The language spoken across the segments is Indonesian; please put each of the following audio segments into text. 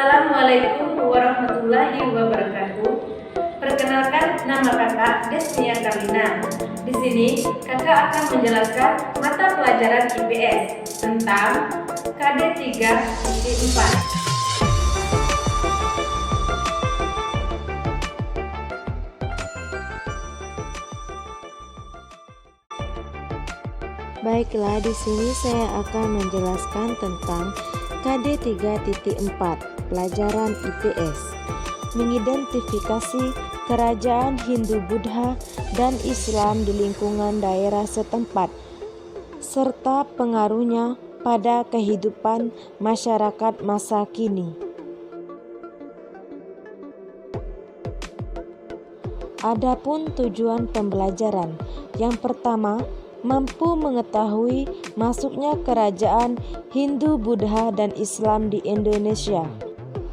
Assalamualaikum warahmatullahi wabarakatuh. Perkenalkan, nama kakak Desnia Karlina. Di sini kakak akan menjelaskan mata pelajaran IPS tentang KD 3.4. Baiklah, di sini saya akan menjelaskan tentang KD 3.4, pelajaran IPS, mengidentifikasi kerajaan Hindu-Buddha dan Islam di lingkungan daerah setempat, serta pengaruhnya pada kehidupan masyarakat masa kini. Adapun tujuan pembelajaran, yang pertama, mampu mengetahui masuknya kerajaan Hindu-Buddha dan Islam di Indonesia.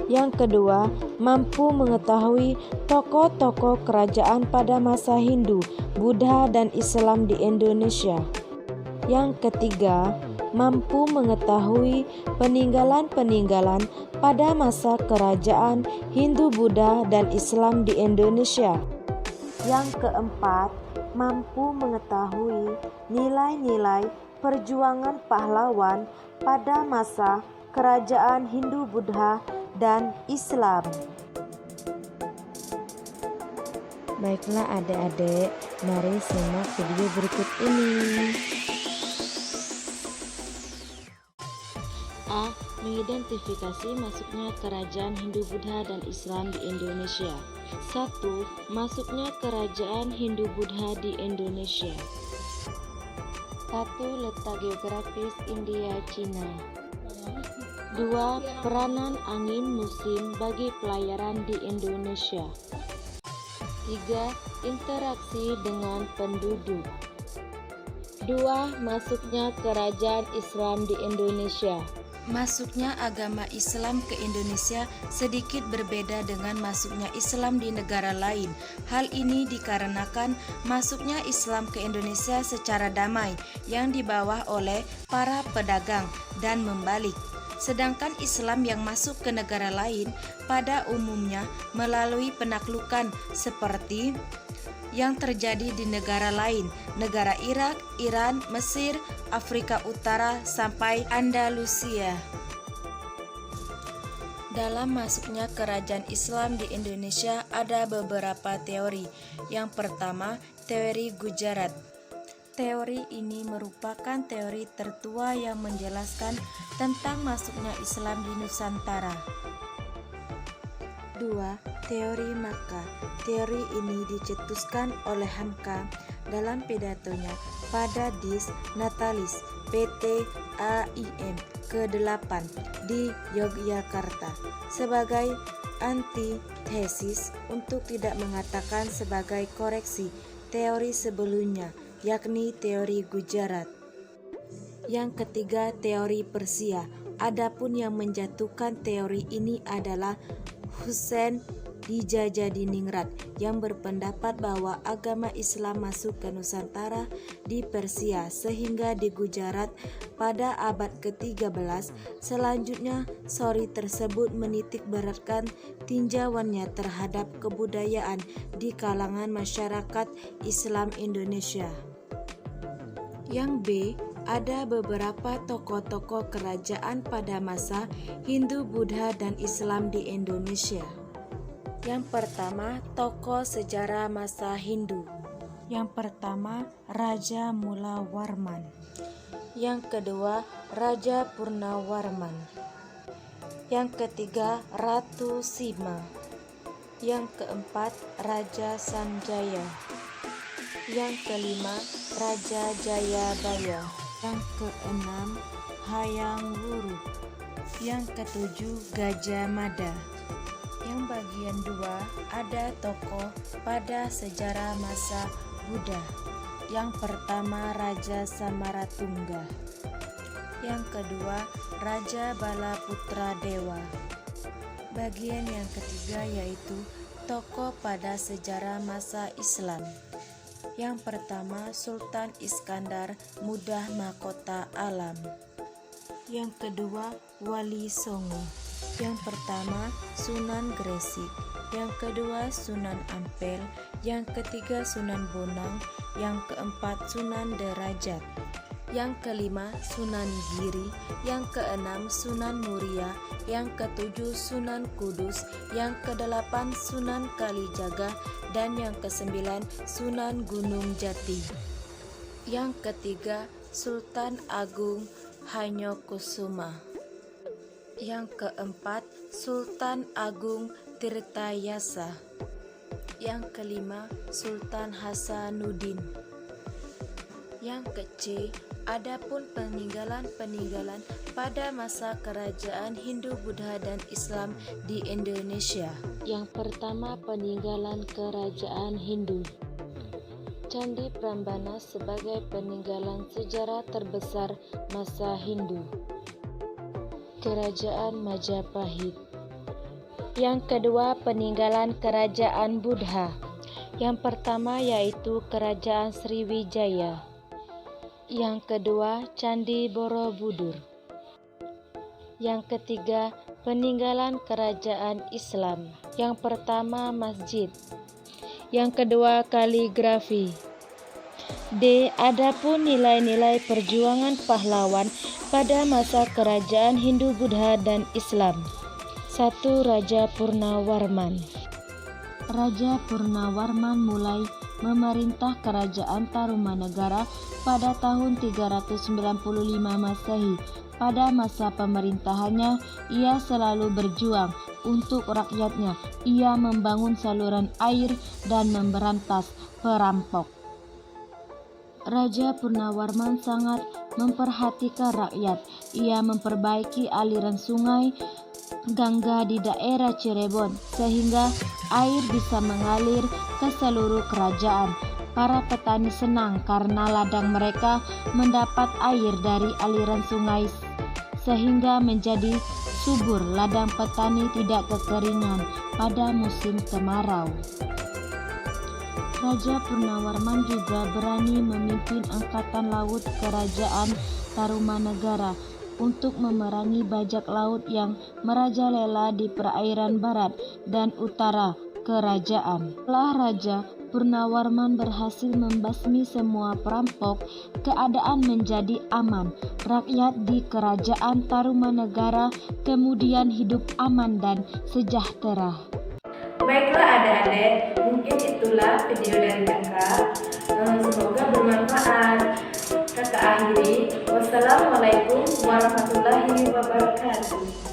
Yang kedua, mampu mengetahui tokoh-tokoh kerajaan pada masa Hindu, Buddha, dan Islam di Indonesia. Yang ketiga, mampu mengetahui peninggalan-peninggalan pada masa kerajaan Hindu-Buddha dan Islam di Indonesia. Yang keempat, mampu mengetahui nilai-nilai perjuangan pahlawan pada masa kerajaan Hindu-Buddha dan Islam. Baiklah adik-adik, mari simak video berikut ini. A. Mengidentifikasi masuknya kerajaan Hindu-Buddha dan Islam di Indonesia. 1. Masuknya kerajaan Hindu-Buddha di Indonesia. 1. Letak geografis India Cina. 2. Peranan angin musim bagi pelayaran di Indonesia. 3. Interaksi dengan penduduk. 2. Masuknya kerajaan Islam di Indonesia. Masuknya agama Islam ke Indonesia sedikit berbeda dengan masuknya Islam di negara lain. Hal ini dikarenakan masuknya Islam ke Indonesia secara damai yang dibawa oleh para pedagang dan membalik. Sedangkan Islam yang masuk ke negara lain pada umumnya melalui penaklukan seperti yang terjadi di negara lain, negara Irak, Iran, Mesir, Afrika Utara, sampai Andalusia. Dalam masuknya kerajaan Islam di Indonesia ada beberapa teori. Yang pertama, teori Gujarat. Teori ini merupakan teori tertua yang menjelaskan tentang masuknya Islam di Nusantara. 2. Teori Makkah. Teori ini dicetuskan oleh Hamka dalam pidatonya pada Dis Natalis PT AIM ke-8 di Yogyakarta sebagai antitesis untuk tidak mengatakan sebagai koreksi teori sebelumnya, yakni teori Gujarat. Yang ketiga, teori Persia. Adapun yang menjatuhkan teori ini adalah Husain Dijajadiningrat yang berpendapat bahwa agama Islam masuk ke Nusantara di Persia sehingga di Gujarat pada abad ke-13. Selanjutnya, teori tersebut menitik beratkan tinjauannya terhadap kebudayaan di kalangan masyarakat Islam Indonesia. Yang B, ada beberapa tokoh-tokoh kerajaan pada masa Hindu, Buddha, dan Islam di Indonesia. Yang pertama, tokoh sejarah masa Hindu. Yang pertama, Raja Mulawarman. Yang kedua, Raja Purnawarman. Yang ketiga, Ratu Sima. Yang keempat, Raja Sanjaya. Yang kelima, Raja Jayabaya. Yang keenam, Hayam Wuruk. Yang ketujuh, Gajah Mada. Yang bagian 2 ada tokoh pada sejarah masa Buddha. Yang pertama, Raja Samaratungga. Yang kedua, Raja Balaputra Dewa. Bagian yang ketiga yaitu tokoh pada sejarah masa Islam. Yang pertama, Sultan Iskandar Mudah Mahkota Alam. Yang kedua, Wali Songo. Yang pertama, Sunan Gresik. Yang kedua, Sunan Ampel. Yang ketiga, Sunan Bonang. Yang keempat, Sunan Derajat. Yang kelima, Sunan Giri. Yang keenam, Sunan Muria. Yang ketujuh, Sunan Kudus. Yang kedelapan, Sunan Kalijaga. Dan yang kesembilan, Sunan Gunung Jati. Yang ketiga, Sultan Agung Hanyokusuma. Yang keempat, Sultan Agung Tirtayasa. Yang kelima, Sultan Hasanuddin. Yang ke-C, adapun peninggalan-peninggalan pada masa kerajaan Hindu, Buddha, dan Islam di Indonesia. Yang pertama, peninggalan kerajaan Hindu. Candi Prambanan sebagai peninggalan sejarah terbesar masa Hindu. Kerajaan Majapahit. Yang kedua, peninggalan kerajaan Buddha. Yang pertama yaitu Kerajaan Sriwijaya. Yang kedua, Candi Borobudur. Yang ketiga, peninggalan kerajaan Islam. Yang pertama, masjid. Yang kedua, kaligrafi. D. Adapun nilai-nilai perjuangan pahlawan pada masa kerajaan Hindu, Buddha, dan Islam. 1. Raja Purnawarman. Raja Purnawarman mulai memerintah kerajaan Tarumanegara pada tahun 395 Masehi. Pada masa pemerintahannya, ia selalu berjuang untuk rakyatnya. Ia membangun saluran air dan memberantas perampok. Raja Purnawarman sangat memperhatikan rakyat. Ia memperbaiki aliran sungai Gangga di daerah Cirebon sehingga air bisa mengalir ke seluruh kerajaan. Para petani senang karena ladang mereka mendapat air dari aliran sungai sehingga menjadi subur. Ladang petani tidak kekeringan pada musim kemarau. Raja Purnawarman juga berani memimpin angkatan laut kerajaan Tarumanegara untuk memerangi bajak laut yang merajalela di perairan barat dan utara kerajaan. Setelah Raja Purnawarman berhasil membasmi semua perampok, keadaan menjadi aman. Rakyat di kerajaan Tarumanegara kemudian hidup aman dan sejahtera. Baiklah adik-adik, mungkin itulah video dari kakak. Semoga bermanfaat. Kakak akhiri, wassalamualaikum warahmatullahi wabarakatuh.